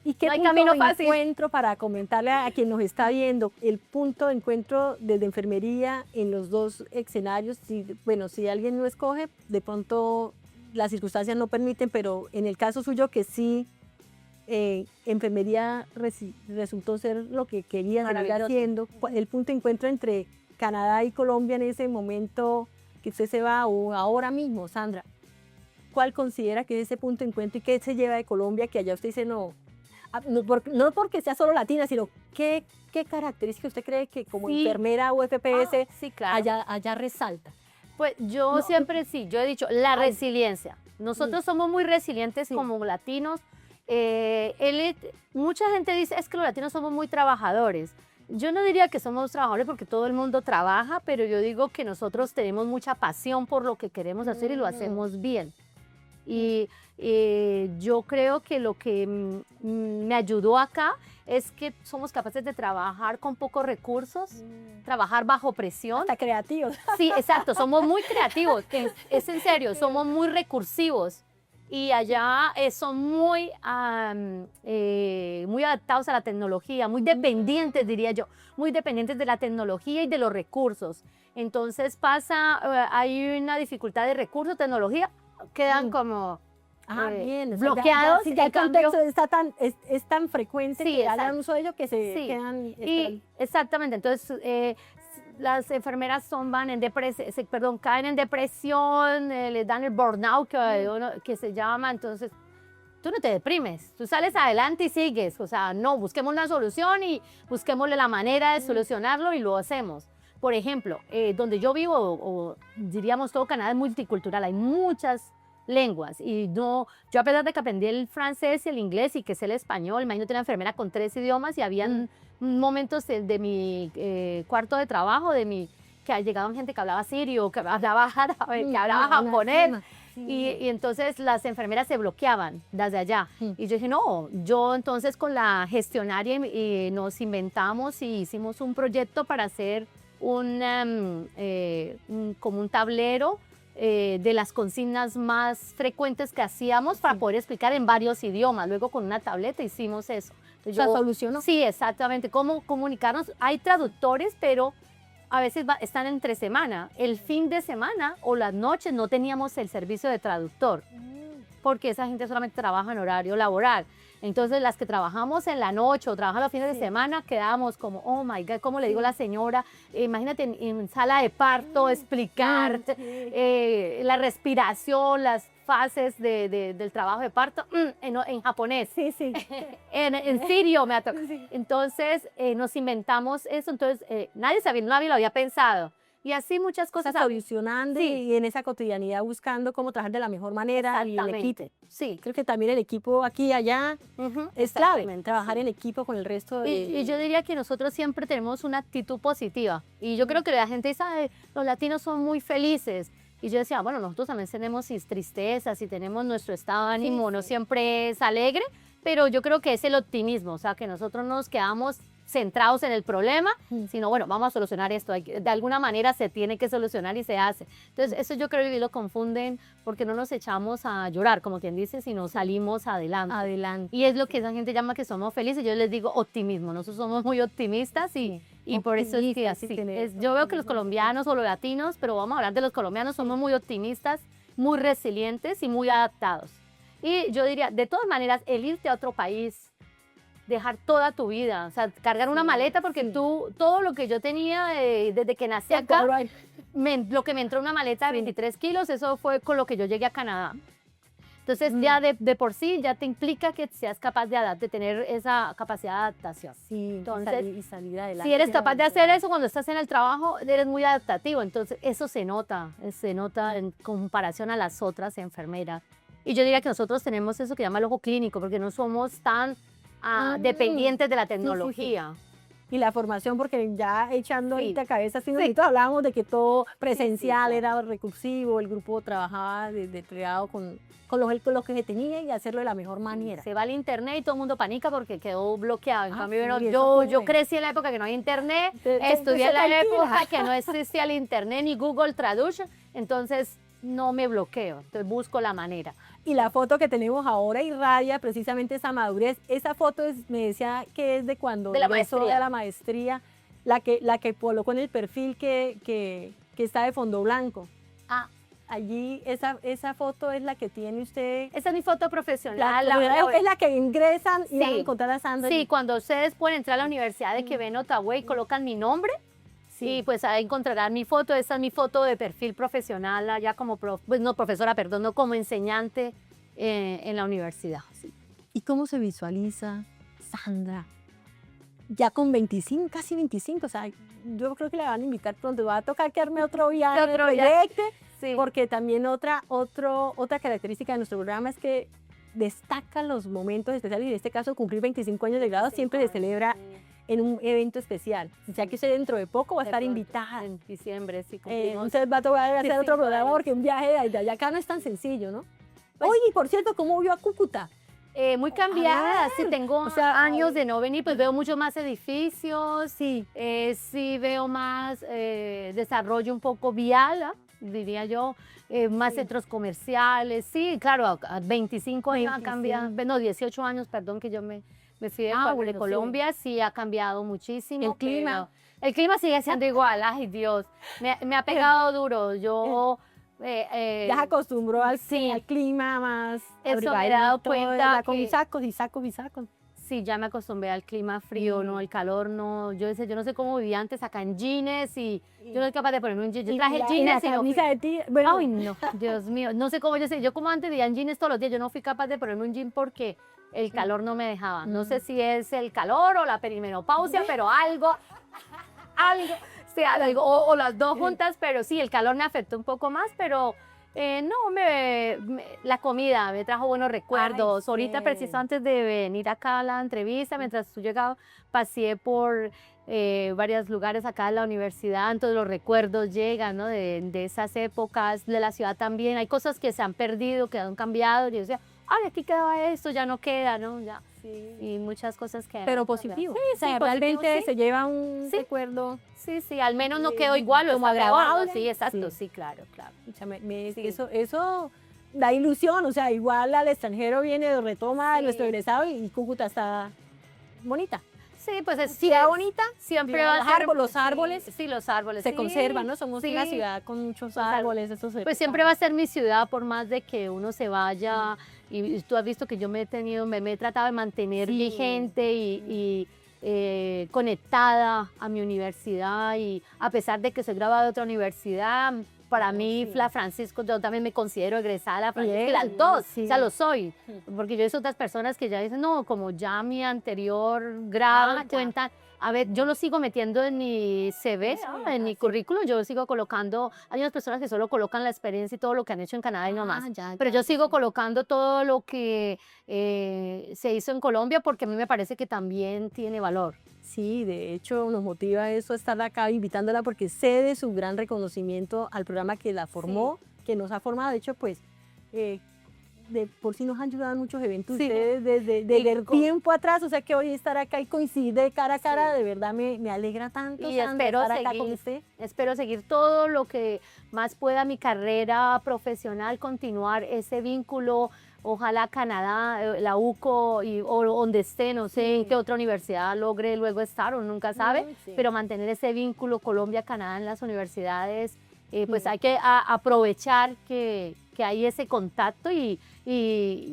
¿Y qué camino fácil encuentro para comentarle a quien nos está viendo el punto de encuentro desde enfermería en los dos escenarios? Si alguien no escoge, de pronto las circunstancias no permiten, pero en el caso suyo que sí, enfermería resultó ser lo que quería seguir haciendo. El punto de encuentro entre Canadá y Colombia en ese momento que usted se va, o ahora mismo, Sandra, ¿cuál considera que es ese punto de encuentro y qué se lleva de Colombia que allá usted dice no porque sea solo latina, sino qué características usted cree que como enfermera o FPS allá resalta? Pues yo siempre yo he dicho la resiliencia. Nosotros somos muy resilientes como latinos. Mucha gente dice, es que los latinos somos muy trabajadores. Yo no diría que somos trabajadores porque todo el mundo trabaja, pero yo digo que nosotros tenemos mucha pasión por lo que queremos hacer y lo hacemos bien. Y yo creo que lo que me ayudó acá es que somos capaces de trabajar con pocos recursos, trabajar bajo presión. Hasta creativos. Sí, exacto, somos muy creativos, es en serio, somos muy recursivos. y allá son muy adaptados a la tecnología, muy dependientes, diría yo, muy dependientes de la tecnología y de los recursos. Entonces hay una dificultad de recursos, tecnología, quedan como bien, o sea, bloqueados. ya el contexto es tan frecuente Sí, que hagan uso de ello que se Sí, quedan y exactamente, entonces las enfermeras caen en depresión, les dan el burnout que se llama, entonces tú no te deprimes, tú sales adelante y sigues, o sea, no, busquemos una solución y busquémosle la manera de solucionarlo y lo hacemos. Por ejemplo, donde yo vivo, o diríamos todo Canadá es multicultural, hay muchas lenguas y no, yo a pesar de que aprendí el francés y el inglés y que sé el español, imagínate una enfermera con 3 idiomas y habían momentos de mi cuarto de trabajo, que llegaban gente que hablaba sirio, que hablaba árabe, que hablaba japonés. Y entonces las enfermeras se bloqueaban desde allá. Y yo dije, no, yo entonces con la gestionaria nos inventamos y hicimos un proyecto para hacer como un tablero de las consignas más frecuentes que hacíamos para poder explicar en varios idiomas. Luego con una tableta hicimos eso. Entonces, ¿La solucionó? Sí, exactamente. Cómo comunicarnos. Hay traductores, pero a veces están entre semana. El fin de semana o las noches no teníamos el servicio de traductor, porque esa gente solamente trabaja en horario laboral. Entonces, las que trabajamos en la noche o trabajan los fines de semana, quedábamos como, oh my God, ¿cómo le digo a la señora? Imagínate en sala de parto explicar la respiración, las fases del trabajo de parto en japonés. Sí, sí. En sirio me ha tocado. Entonces, nos inventamos eso. Entonces, nadie lo había pensado. Y así muchas cosas. Solucionando y en esa cotidianidad buscando cómo trabajar de la mejor manera y el equipo. Sí. Creo que también el equipo aquí y allá es clave, trabajar en equipo con el resto de... Y yo diría que nosotros siempre tenemos una actitud positiva. Y yo creo que la gente dice, "Ay, los latinos son muy felices". Y yo decía, bueno, nosotros también tenemos tristezas y tenemos nuestro estado de ánimo, no siempre es alegre, pero yo creo que es el optimismo, o sea, que nosotros nos quedamos centrados en el problema, sino, bueno, vamos a solucionar esto, de alguna manera se tiene que solucionar y se hace. Entonces, eso yo creo que lo confunden porque no nos echamos a llorar, como quien dice, sino salimos adelante. Y es lo que esa gente llama que somos felices, yo les digo optimismo, nosotros somos muy optimistas y por eso es que así yo veo que los colombianos o los latinos, pero vamos a hablar de los colombianos, somos muy optimistas, muy resilientes y muy adaptados. Y yo diría, de todas maneras, el irte a otro país, dejar toda tu vida, o sea, cargar una maleta, porque todo lo que yo tenía desde que nací acá, lo que me entró en una maleta de 23 kilos, eso fue con lo que yo llegué a Canadá. Entonces, ya de por sí, ya te implica que seas capaz de tener esa capacidad de adaptación. Sí, entonces, y salir adelante. Si eres capaz de hacer eso cuando estás en el trabajo, eres muy adaptativo. Entonces, eso se nota en comparación a las otras enfermeras. Y yo diría que nosotros tenemos eso que llama el ojo clínico, porque no somos tan dependientes de la tecnología. Y la formación, porque ya echando ahorita cabeza, hablábamos de que todo presencial era recursivo, el grupo trabajaba desplegado con lo que se tenía y hacerlo de la mejor manera. Se va al internet y todo el mundo panica porque quedó bloqueado. En cambio, sí, yo crecí en la época que no había internet, estudié en la época que no existía el internet ni Google Traduction, entonces no me bloqueo, entonces busco la manera. Y la foto que tenemos ahora irradia precisamente esa madurez. Esa foto me decía que es de cuando ingresó a la maestría, la que colocó en el perfil que está de fondo blanco. Allí esa foto es la que tiene usted. Esa es mi foto profesional. Es la que ingresan y van a encontrar a Sandra. Sí, cuando ustedes pueden entrar a la Universidad de Quebec en Ottawa y colocan mi nombre, sí, pues ahí encontrarán mi foto. Esa es mi foto de perfil profesional, allá como, no como enseñante en la universidad. Sí. ¿Y cómo se visualiza Sandra? Ya con 25, casi 25, o sea, yo creo que la van a invitar pronto. Va a tocar que arme otro viaje, porque también otra característica de nuestro programa es que destaca los momentos especiales y en este caso cumplir 25 años de grado siempre se celebra en un evento especial. O sea que usted dentro de poco va a estar invitada. En diciembre, sí, cumplimos. Usted va a tocar hacer otro programa porque un viaje de allá acá no es tan sencillo, ¿no? Pues, oye, por cierto, ¿cómo vio a Cúcuta? Muy cambiada, sí, ver, tengo o sea, años de no venir, pues veo muchos más edificios, Sí. sí veo más desarrollo un poco vial, diría yo, más Sí. centros comerciales, sí, claro, a 25 años ha 25. cambiado, no, 18 años, perdón, que yo me fui de, de Bueno, sí. Colombia, sí ha cambiado muchísimo. El clima. pero el clima sigue siendo igual, ay Dios, me ha pegado duro, yo... Ya se acostumbró sí, al clima más eso me he dado abrigadito, cuenta ya con que mis sacos y sacos y sacos. sí, ya me acostumbré al clima frío, no, el calor no. Yo no sé cómo vivía antes acá en jeans y yo no soy capaz de ponerme un jean. Yo traje Y la jeans y no fui. camisa de ti, bueno, Ay, no, Dios mío, no sé cómo yo como antes vivía en jeans todos los días, yo no fui capaz de ponerme un jean porque el calor no me dejaba. No sé si es el calor o la perimenopausia, pero algo, sí, algo, o las dos juntas, pero sí, el calor me afectó un poco más, pero no, la comida me trajo buenos recuerdos. Ay, Ahorita, sí. preciso antes de venir acá a la entrevista, mientras tú llegabas, pasé por varios lugares acá en la universidad, entonces los recuerdos llegan, ¿no? De esas épocas, de la ciudad también. Hay cosas que se han perdido, que han cambiado. Yo decía, ay, aquí quedaba esto, ya no queda, ¿no? Ya. Sí. Y muchas cosas que... Pero positivo. Sí, O sea, sí, realmente positivo, sí. se lleva un Sí. recuerdo. Sí, sí, al menos no quedó igual o como está peor, ¿no? agradable. Sí, exacto, Sí. sí, claro, claro. O sea, Sí. eso da ilusión, o sea, igual al extranjero viene, retoma Sí. nuestro egresado y Cúcuta está bonita. Sí, pues es Ciudad bonita, siempre va a ser... los árboles Sí, los árboles. se sí, conservan, ¿no? Somos una sí. ciudad con muchos Los árboles. árboles, eso se Pues siempre va a ser mi ciudad, por más de que uno se vaya. Y tú has visto que yo me he tratado de mantener Sí. vigente y conectada a mi universidad. Y a pesar de que soy graduada de otra universidad, para mí, sí. la Francisco, yo también me considero egresada de la Francisco, y Bien, las dos, sí. o sea, lo soy. Porque yo he visto otras personas que ya dicen, no, como ya mi anterior grado ya. cuenta. A ver, yo lo sigo metiendo en mi CV, en mi currículum, yo sigo colocando, hay unas personas que solo colocan la experiencia y todo lo que han hecho en Canadá y no más, pero yo sigo colocando todo lo que se hizo en Colombia porque a mí me parece que también tiene valor. Sí, de hecho nos motiva eso estar acá invitándola porque sé de su gran reconocimiento al programa que la formó, que nos ha formado. De hecho, pues, de por sí nos han ayudado en muchos eventos Sí. ustedes desde el tiempo atrás, o sea que hoy estar acá y coincide cara a cara, Sí. de verdad me alegra tanto, Y Sandra, espero estar acá con seguir, usted. espero seguir todo lo que más pueda mi carrera profesional, continuar ese vínculo, ojalá Canadá, la UCO o donde esté, no sé en qué otra universidad logre luego estar, uno nunca sabe, Sí. pero mantener ese vínculo Colombia-Canadá en las universidades, pues hay que aprovechar que hay ese contacto y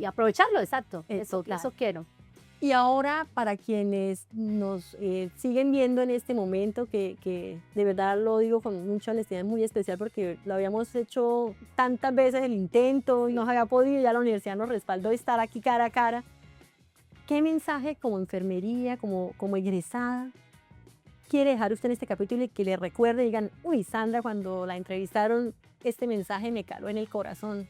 aprovecharlo, exacto, Eso, claro. eso quiero. Y ahora, para quienes nos siguen viendo en este momento, que de verdad lo digo con mucha honestidad, muy especial, porque lo habíamos hecho tantas veces el intento y no se había podido, ya la universidad nos respaldó estar aquí cara a cara. ¿Qué mensaje como enfermería, como egresada, quiere dejar usted en este capítulo y que le recuerde y digan, uy, Sandra, cuando la entrevistaron, este mensaje me caló en el corazón?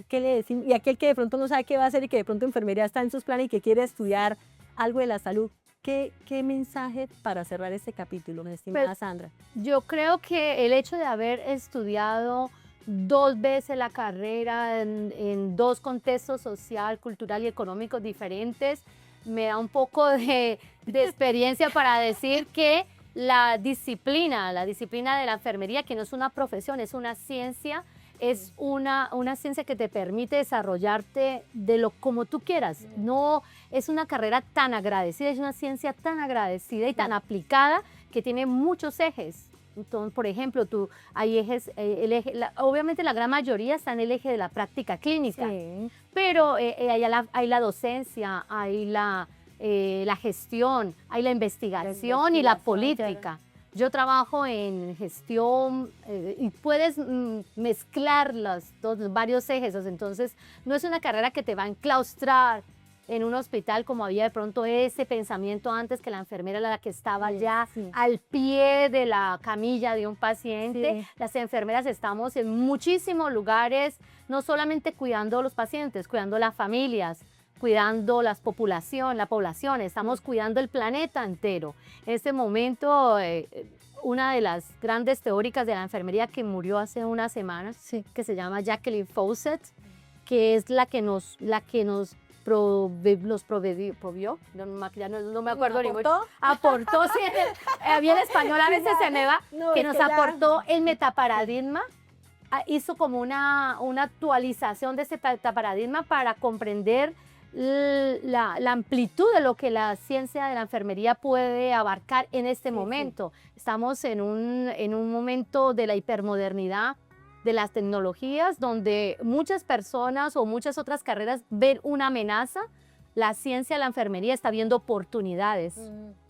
¿Qué le decimos? Y aquel que de pronto no sabe qué va a hacer y que de pronto enfermería está en sus planes y que quiere estudiar algo de la salud, ¿qué mensaje para cerrar este capítulo, mi estimada Pues, Sandra? Yo creo que el hecho de haber estudiado 2 veces la carrera en 2 contextos social, cultural y económico diferentes, me da un poco de experiencia para decir que la disciplina de la enfermería, que no es una profesión, es una ciencia, es una ciencia que te permite desarrollarte como tú quieras. No es una carrera tan agradecida, es una ciencia tan agradecida y tan aplicada que tiene muchos ejes. Entonces, por ejemplo, hay ejes, obviamente la gran mayoría está en el eje de la práctica clínica, pero hay la docencia, hay la gestión, hay la investigación y la política. Yo trabajo en gestión y puedes mezclar varios ejes, entonces no es una carrera que te va a enclaustrar en un hospital como había de pronto ese pensamiento antes, que la enfermera era la que estaba ya al pie de la camilla de un paciente. Las enfermeras estamos en muchísimos lugares, no solamente cuidando a los pacientes, cuidando a las familias, cuidando la población, estamos cuidando el planeta entero. En este momento, una de las grandes teóricas de la enfermería que murió hace unas semanas, que se llama Jacqueline Fawcett, que es la que nos provió, ya no me acuerdo ni mucho. ¿Aportó? Aportó, sí, a mí el español a veces se me va, No, que es nos que ya- aportó el metaparadigma, hizo como una actualización de ese metaparadigma para comprender la amplitud de lo que la ciencia de la enfermería puede abarcar en este momento. Estamos en un momento de la hipermodernidad, de las tecnologías, donde muchas personas o muchas otras carreras ven una amenaza. La ciencia de la enfermería está viendo oportunidades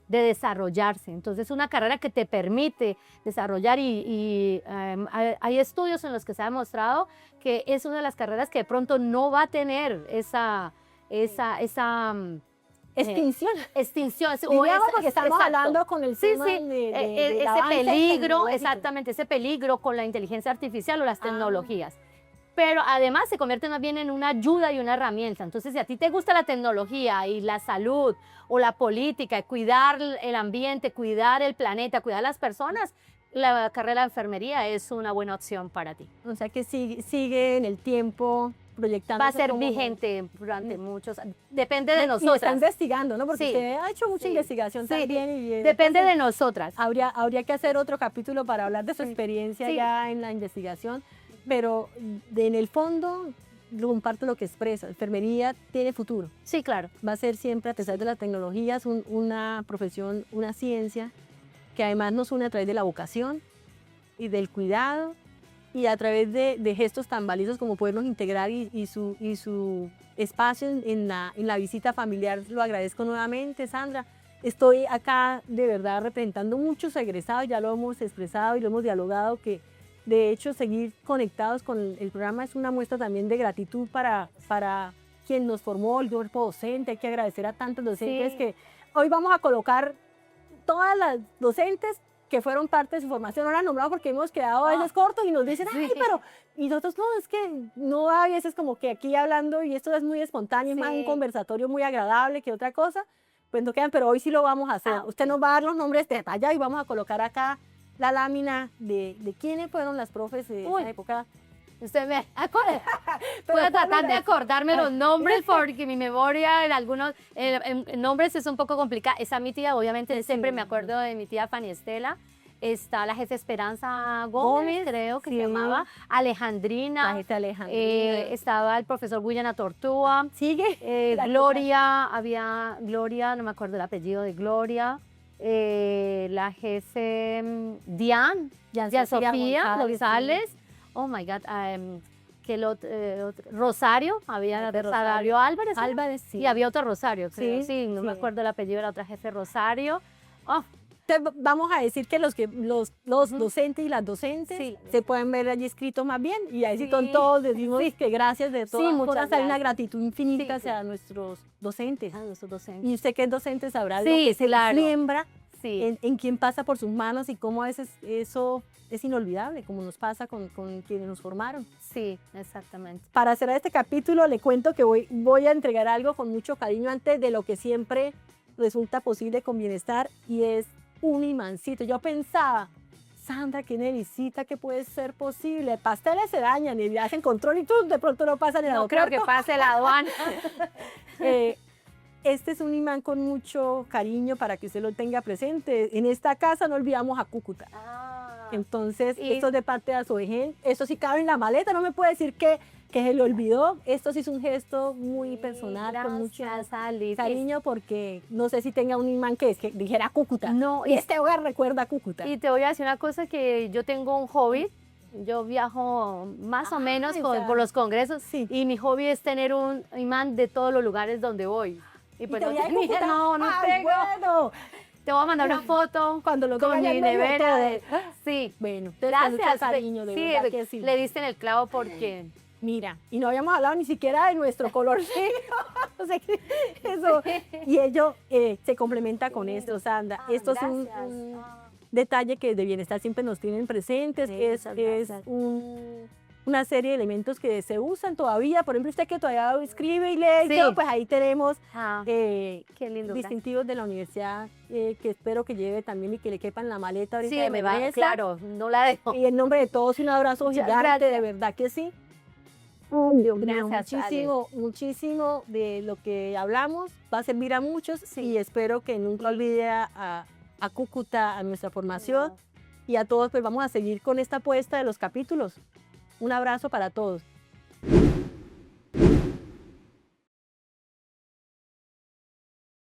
de desarrollarse. Entonces, es una carrera que te permite desarrollar hay estudios en los que se ha demostrado que es una de las carreras que de pronto no va a tener esa Extinción. extinción. Digamos, porque estamos exacto. hablando con el tema del ese avance peligro, tecnológico. exactamente, ese peligro con la inteligencia artificial o las tecnologías. Pero además se convierte más bien en una ayuda y una herramienta. Entonces, si a ti te gusta la tecnología y la salud o la política, cuidar el ambiente, cuidar el planeta, cuidar a las personas, la carrera de enfermería es una buena opción para ti. O sea que sigue en el tiempo proyectando. Va a ser vigente durante muchos años. Depende de nosotras. Está investigando, ¿no? Porque Sí. usted ha hecho mucha Sí. investigación Sí. también. Y Depende de nosotras. Habría que hacer otro capítulo para hablar de su experiencia Sí. ya en la investigación, pero en el fondo comparto lo que expresa. Enfermería tiene futuro. Sí, claro. Va a ser siempre, a pesar de las tecnologías, una profesión, una ciencia que además nos une a través de la vocación y del cuidado y a través de gestos tan valiosos como podernos integrar y su espacio en la visita familiar. Lo agradezco nuevamente, Sandra. Estoy acá de verdad representando muchos egresados, ya lo hemos expresado y lo hemos dialogado, que de hecho seguir conectados con el programa es una muestra también de gratitud para quien nos formó, el cuerpo docente. Hay que agradecer a tantos docentes que hoy vamos a colocar todas las docentes que fueron parte de su formación. No las nombramos porque hemos quedado a veces cortos y nos dicen, ay, pero... Y nosotros no, es que no a veces como que aquí hablando, y esto es muy espontáneo, es más un conversatorio muy agradable que otra cosa, pues no quedan, pero hoy sí lo vamos a hacer. Usted nos va a dar los nombres de detalle y vamos a colocar acá la lámina de quiénes fueron las profes de esa época. Usted me puedo tratar de acordarme los nombres porque mi memoria en algunos nombres es un poco complicada. Esa mi tía, obviamente, siempre me acuerdo de mi tía Fanny Estela. Está la jefe Esperanza Gómez, creo que se llamaba, Alejandrina. La jefe Alejandrina. Estaba el profesor Guillana Tortúa. Sigue. Gloria, había Gloria, no me acuerdo el apellido de Gloria. La jefe Diane Sofía González. Oh my God, Rosario, había Rosario Álvarez. Álvarez, sí. Y había otro Rosario, creo. Sí, no sí. me acuerdo el apellido de la otra jefe Rosario. Oh. Entonces, vamos a decir que los docentes y las docentes se pueden ver allí escritos más bien, y ahí con todos decimos que gracias de todas formas, hay una gratitud infinita hacia nuestros docentes. Y usted que es docente sabrá lo que se siembra en quien pasa por sus manos y cómo a veces eso es inolvidable, como nos pasa con quienes nos formaron. Sí, exactamente. Para cerrar este capítulo, le cuento que voy a entregar algo con mucho cariño antes de lo que siempre resulta posible con bienestar, y es un imancito. Yo pensaba, Sandra, qué necesita, que puede ser posible. Pasteles se dañan y hacen control y tú de pronto no pasan en el aeropuerto. No creo que pase la aduana. Este es un imán con mucho cariño para que usted lo tenga presente. En esta casa no olvidamos a Cúcuta. Entonces, esto es de parte de Asoegen. Esto sí cabe en la maleta, no me puede decir que se le olvidó. Esto sí es un gesto muy personal, con mucho cariño, porque no sé si tenga un imán que dijera Cúcuta. No, y este hogar recuerda a Cúcuta. Y te voy a decir una cosa, que yo tengo un hobby. Yo viajo más o menos por los congresos, y mi hobby es tener un imán de todos los lugares donde voy. Y pues no tengo. Bueno. Te voy a mandar una foto cuando lo con mi nevera. Sí, bueno, gracias. Cariño, de verdad que sí. Le diste en el clavo porque... Mira, y no habíamos hablado ni siquiera de nuestro color negro. O sea, eso, y ello se complementa con esto, Sandra. Esto es un detalle que de bienestar siempre nos tienen presentes. Es una serie de elementos que se usan todavía. Por ejemplo, usted que todavía escribe y lee, pues ahí tenemos qué lindo, distintivos de la universidad que espero que lleve también y que le quepan en la maleta ahorita. Sí, me va, claro, no la dejo. Y en nombre de todos, un abrazo gigante, de verdad que sí. Ay, Dios mío, Gracias, Ale. muchísimo de lo que hablamos va a servir a muchos Sí. y espero que nunca olvide a Cúcuta, a nuestra formación No. y a todos, pues vamos a seguir con esta apuesta de los capítulos. Un abrazo para todos.